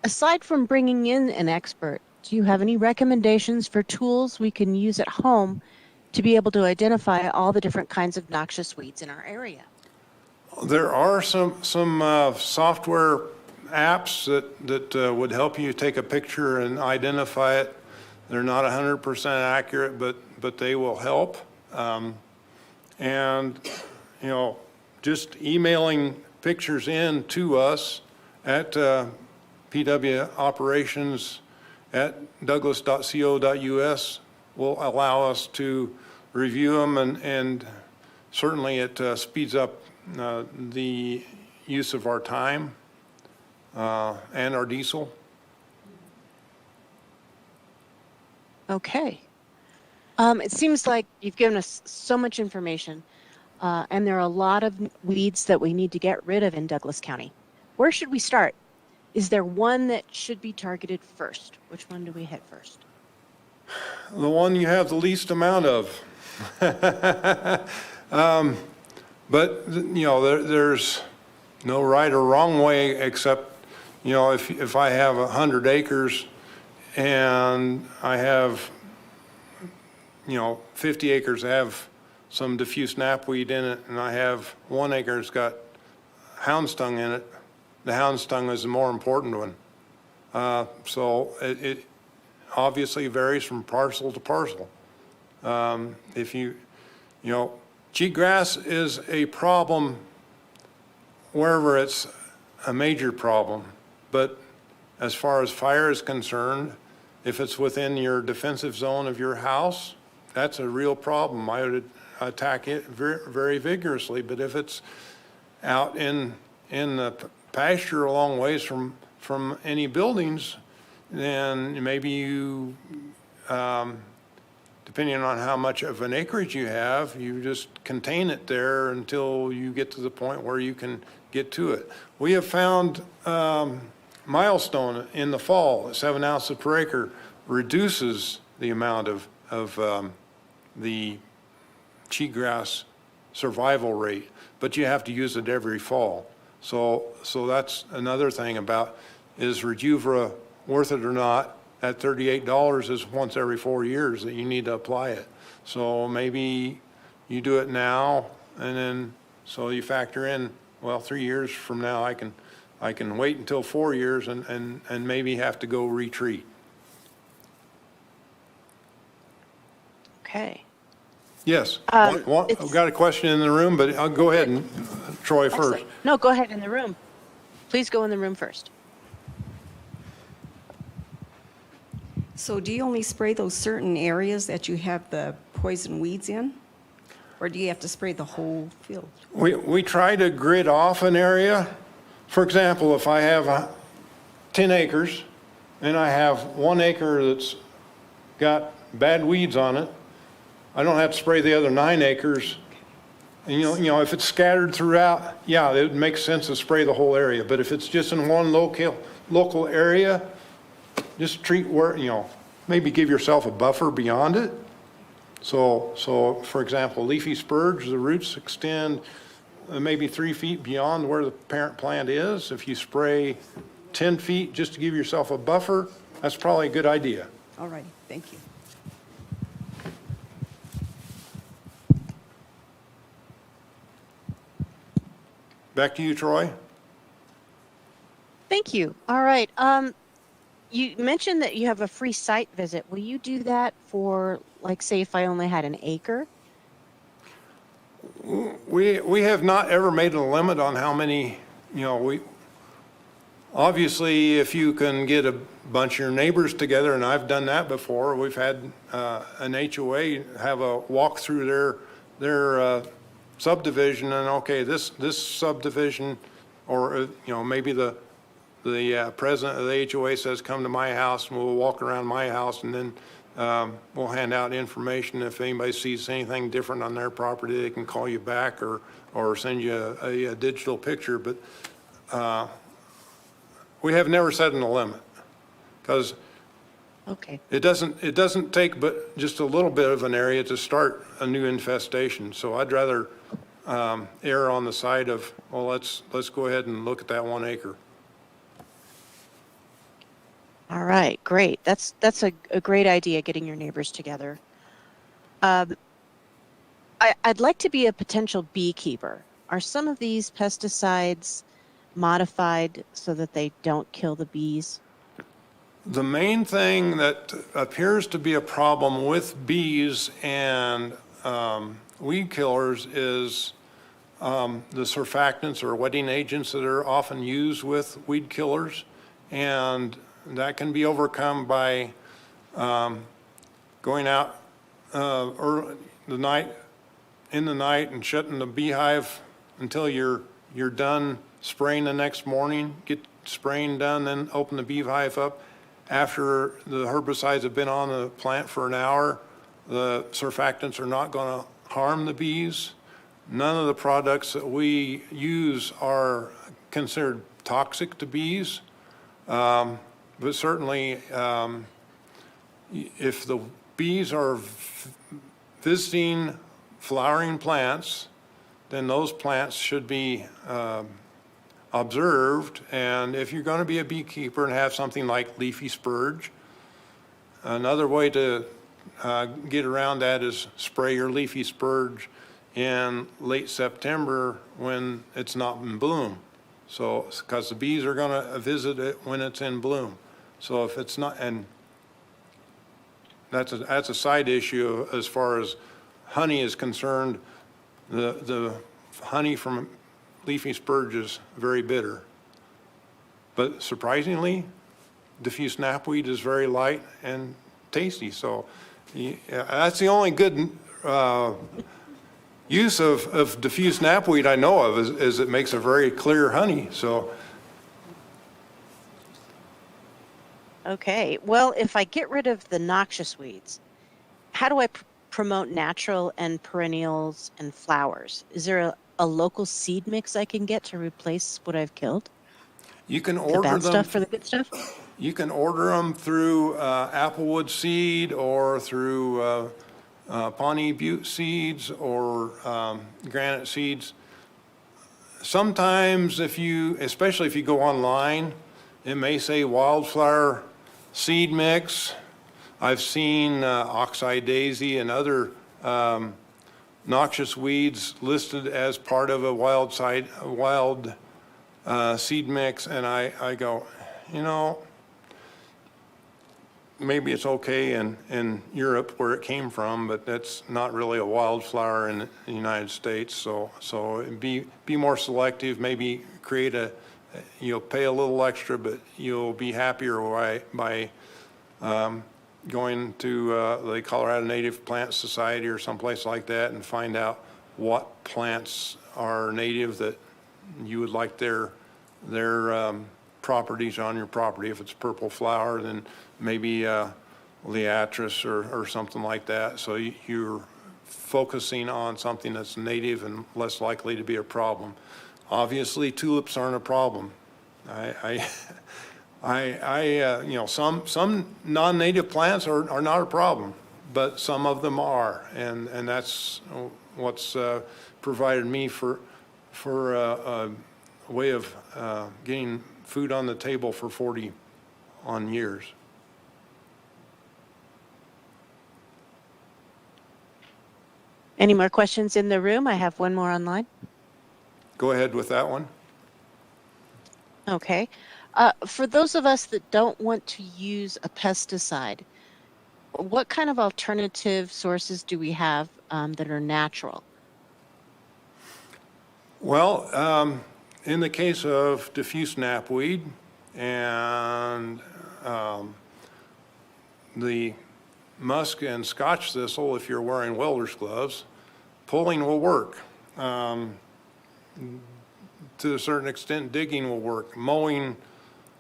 Aside from bringing in an expert, do you have any recommendations for tools we can use at home to be able to identify all the different kinds of noxious weeds in our area? There are some software apps that would help you take a picture and identify it. They're not 100% accurate, but they will help. And, you know, just emailing pictures in to us at pwoperations@douglas.co.us will allow us to review them, and certainly it speeds up the use of our time and our diesel. Okay. It seems like you've given us so much information, and there are a lot of weeds that we need to get rid of in Douglas County. Where should we start? Is there one that should be targeted first? Which one do we hit first? The one you have the least amount of. But, you know, there's no right or wrong way, except, you know, if I have 100 acres and I have, you know, 50 acres have some diffuse knapweed in it, and I have 1 acre that's got hound stung in it, the hound stung is the more important one. So it obviously varies from parcel to parcel. If you know, cheatgrass is a problem wherever it's a major problem, but as far as fire is concerned, if it's within your defensive zone of your house, that's a real problem. I would attack it very, very vigorously. But if it's out in the pasture a long ways from any buildings, then maybe you, depending on how much of an acreage you have, you just contain it there until you get to the point where you can get to it. We have found milestone in the fall, 7 ounces per acre, reduces the amount of the cheatgrass survival rate, but you have to use it every fall. So that's another thing about, is Rejuvra worth it or not? At $38 is once every 4 years that you need to apply it. So maybe you do it now, and then, so you factor in, well, 3 years from now, I can wait until 4 years and maybe have to go retreat. Okay. Yes. I've got a question in the room, but I'll go ahead and Troy Excellent. first. No, go ahead in the room. Please go in the room first. So do you only spray those certain areas that you have the poison weeds in? Or do you have to spray the whole field? We try to grid off an area. For example, if I have 10 acres and I have 1 acre that's got bad weeds on it, I don't have to spray the other 9 acres. And you know, if it's scattered throughout, yeah, it would make sense to spray the whole area. But if it's just in one local area, just treat where, you know, maybe give yourself a buffer beyond it. So for example, Leafy Spurge, the roots extend maybe 3 feet beyond where the parent plant is. If you spray 10 feet just to give yourself a buffer, That's probably a good idea. All righty, thank you. Back to you, Troy. Thank you. All right. You mentioned that you have a free site visit. Will you do that for, like, say, if I only had an acre? We have not ever made a limit on how many, obviously, if you can get a bunch of your neighbors together, and I've done that before, we've had an HOA have a walk through their subdivision, and okay, this subdivision, or, maybe the president of the HOA says, come to my house, and we'll walk around my house, and then we'll hand out information. If anybody sees anything different on their property, they can call you back or send you a digital picture. But we have never set a limit, because Okay. it doesn't take but just a little bit of an area to start a new infestation. So I'd rather err on the side of, well, let's go ahead and look at that 1 acre. All right, great. That's a great idea, getting your neighbors together. I'd like to be a potential beekeeper. Are some of these pesticides modified so that they don't kill the bees? The main thing that appears to be a problem with bees and weed killers is the surfactants or wetting agents that are often used with weed killers. And that can be overcome by going out in the night and shutting the beehive until you're done spraying the next morning. Get spraying done, then open the beehive up. After the herbicides have been on the plant for an hour, the surfactants are not going to harm the bees. None of the products that we use are considered toxic to bees. But certainly, if the bees are visiting flowering plants, then those plants should be observed. And if you're going to be a beekeeper and have something like Leafy Spurge, another way to get around that is spray your Leafy Spurge in late September when it's not in bloom. So, because the bees are going to visit it when it's in bloom. So if it's not, and that's a side issue as far as honey is concerned. The honey from Leafy Spurge is very bitter. But surprisingly, diffuse knapweed is very light and tasty. So that's the only good use of diffuse knapweed I know of is it makes a very clear honey. So. Okay, well, if I get rid of the noxious weeds, how do I promote natural and perennials and flowers? Is there a local seed mix I can get to replace what I've killed? You can The order bad them. stuff for the good stuff? You can order them through Applewood Seed or through Pawnee Butte Seeds or Granite Seeds. Sometimes especially if you go online, it may say wildflower seed mix. I've seen oxeye daisy and other noxious weeds listed as part of a wild seed mix, and I go, maybe it's okay in Europe where it came from, but that's not really a wildflower in the United States. So be more selective. Maybe create you'll pay a little extra, but you'll be happier by going to the Colorado Native Plant Society or someplace like that and find out what plants are native that you would like their properties on your property. If it's purple flower, then maybe Liatris or something like that. So you're focusing on something that's native and less likely to be a problem. Obviously, tulips aren't a problem. Some non-native plants are not a problem, but some of them are, and that's what's provided me for a way of getting food on the table for 40 years. Any more questions in the room? I have one more online. Go ahead with that one. Okay. For those of us that don't want to use a pesticide, what kind of alternative sources do we have that are natural? Well, in the case of diffuse knapweed and the musk and scotch thistle, if you're wearing welder's gloves, pulling will work. To a certain extent, digging will work. Mowing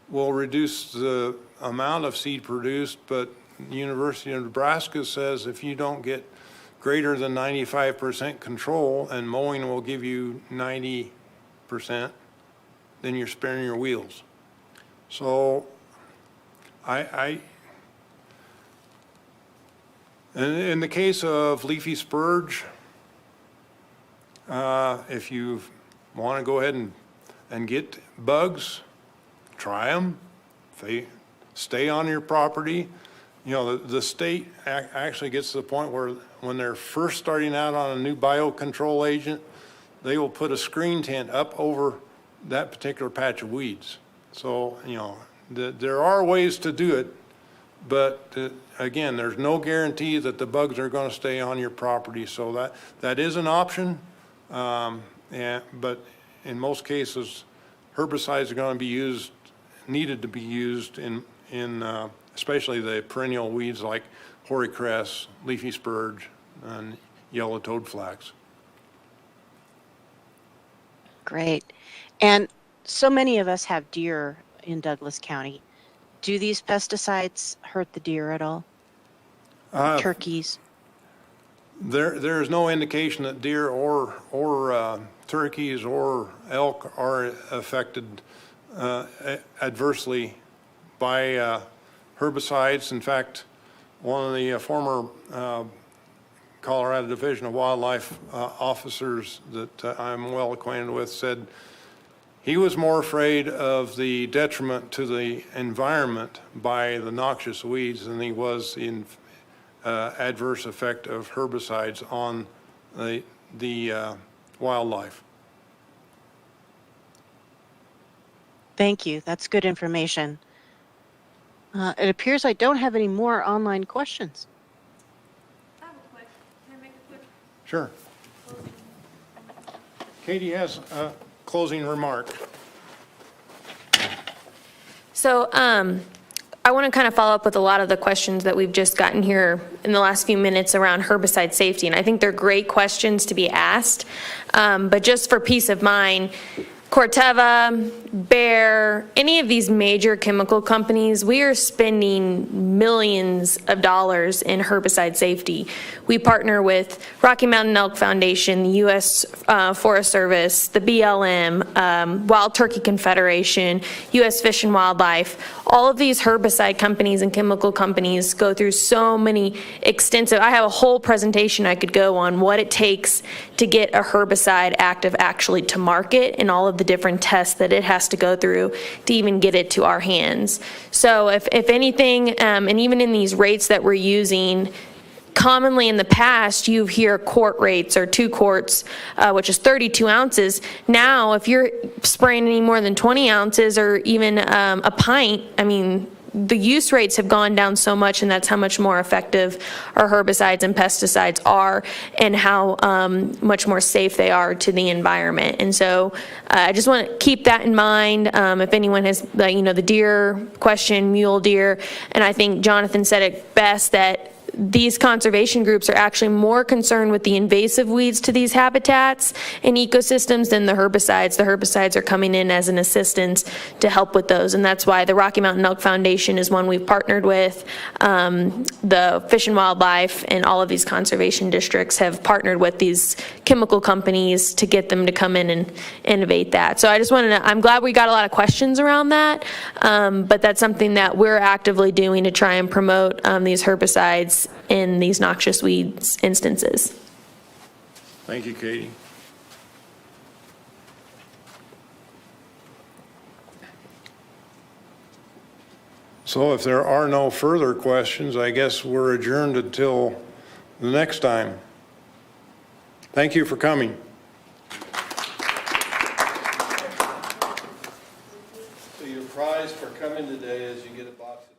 will reduce the amount of seed produced, but the University of Nebraska says if you don't get greater than 95% control and mowing will give you 90%, then you're sparing your wheels. So in the case of leafy spurge, if you want to go ahead and get bugs, try them. If they stay on your property, you know, the state actually gets to the point where when they're first starting out on a new biocontrol agent, they will put a screen tent up over that particular patch of weeds. So, you know, there are ways to do it, but again, there's no guarantee that the bugs are going to stay on your property. So that is an option, but in most cases, herbicides are going to be needed to be used in especially the perennial weeds like hoary cress, leafy spurge, and yellow toad flax. Great. And so many of us have deer in Douglas County. Do these pesticides hurt the deer at all? Turkeys? There is no indication that deer or turkeys or elk are affected adversely by herbicides. In fact, one of the former Colorado Division of Wildlife officers that I'm well acquainted with said he was more afraid of the detriment to the environment by the noxious weeds than he was in adverse effect of herbicides on the wildlife. Thank you. That's good information. It appears I don't have any more online questions. I have a question. Can I make a quick Sure. closing? Katie has a closing remark. So, I want to kind of follow up with a lot of the questions that we've just gotten here in the last few minutes around herbicide safety, and I think they're great questions to be asked. But just for peace of mind, Corteva, Bayer, any of these major chemical companies, we are spending millions of dollars in herbicide safety. We partner with Rocky Mountain Elk Foundation, the U.S. Forest Service, the BLM, Wild Turkey Confederation, U.S. Fish and Wildlife. All of these herbicide companies and chemical companies go through so many extensive, I have a whole presentation I could go on what it takes to get a herbicide active actually to market and all of the different tests that it has to go through to even get it to our hands. So if anything, and even in these rates that we're using, commonly in the past, you hear quart rates or 2 quarts, which is 32 ounces. Now, if you're spraying any more than 20 ounces or even a pint, I mean, the use rates have gone down so much, and that's how much more effective our herbicides and pesticides are and how much more safe they are to the environment. And so I just want to keep that in mind. If anyone has, the deer question, mule deer, and I think Jonathan said it best that these conservation groups are actually more concerned with the invasive weeds to these habitats and ecosystems than the herbicides. The herbicides are coming in as an assistance to help with those, and that's why the Rocky Mountain Elk Foundation is one we've partnered with. The Fish and Wildlife and all of these conservation districts have partnered with these chemical companies to get them to come in and innovate that. So I just wanted to, I'm glad we got a lot of questions around that, but that's something that we're actively doing to try and promote these herbicides in these noxious weeds instances. Thank you, Katie. So if there are no further questions, I guess we're adjourned until the next time. Thank you for coming. So your prize for coming today is you get a box of